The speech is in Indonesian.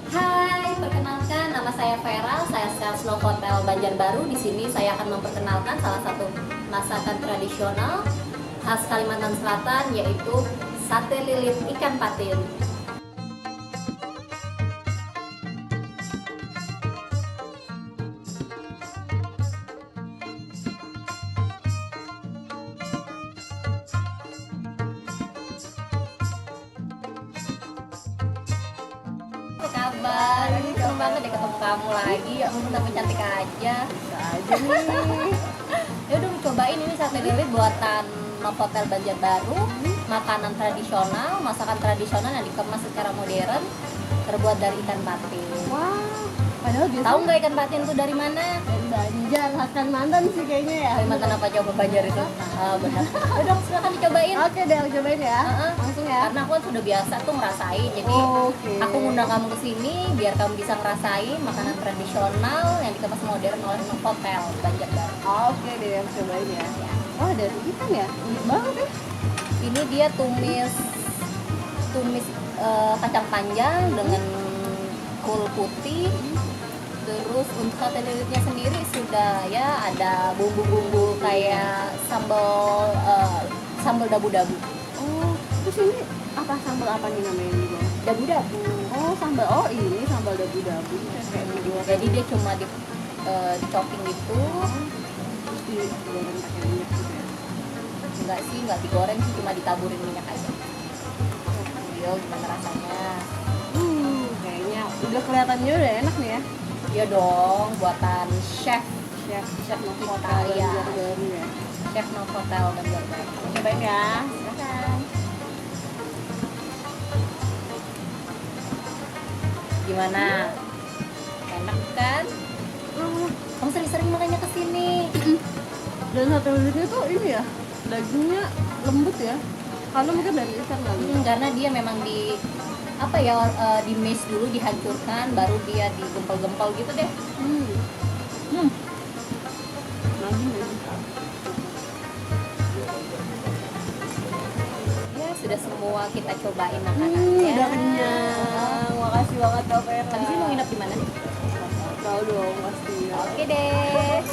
Hai, perkenalkan nama saya Vera, saya sales Novotel Banjarbaru. Di sini saya akan memperkenalkan salah satu masakan tradisional khas Kalimantan Selatan, yaitu sate lilit ikan patin. Apa kabar? Seneng banget deh ketemu kamu lagi. Ya ampun, tapi cantik aja. Bisa aja nih. Ya udah, cobain ini sate lilit buatan Novotel Banjarbaru. Makanan tradisional, masakan tradisional yang dikemas secara modern, terbuat dari ikan patin. Wah, padahal biasa Tahu nggak ikan patin itu dari mana? dari Banjar, khas Kalimantan sih kayaknya ya. Kalimantan apa, coba Banjar itu? Ah, benar. Udah, silakan dicobain. Oke deh, aku cobain ya. Heeh. Langsung ya. Karena aku kan sudah biasa tuh ngerasain, jadi Oke. aku ngundang kamu ke sini biar kamu bisa ngerasain makanan tradisional yang dikemas modern oleh Novotel Banjarbaru. Oke deh, aku cobain ya. Oh, dari ikan ya? Unik banget ya. Ini dia tumis kacang panjang dengan kol putih. Terus untuk sate lilitnya sendiri sudah ya ada bumbu-bumbu kayak sambal dabu-dabu. Oh, terus ini apa sambal apa nih namanya ini bang? Dabu-dabu. Oh, sambal. Oh, ini sambal dabu-dabu. Kayak dibuat. Jadi dia cuma di chopping gitu. Terus digoreng pakai minyak gitu ya. Enggak sih, enggak digoreng sih, cuma ditaburin minyak aja. Yo, gimana rasanya? Kayaknya udah kelihatannya udah enak nih ya. Ya dong, buatan chef Chef Novotel ya. Banjarbaru ya. Chef Novotel Banjarbaru. Cobain ya. Silakan. Gimana? Enak kan? Kamu sering-sering makanya kesini. Dan sate lilitnya tuh ini ya, dagingnya lembut ya. Karena mungkin dari ikan kali. Karena dia memang di di mash dulu, dihancurkan, baru dia digempal-gempal gitu deh. Nagih ya. Ya sudah semua kita cobain makanannya. Udah kenyang. Makasih banget Kak Vera. Habis ini mau nginep di mana nih? Tahu dong pasti. Oke deh.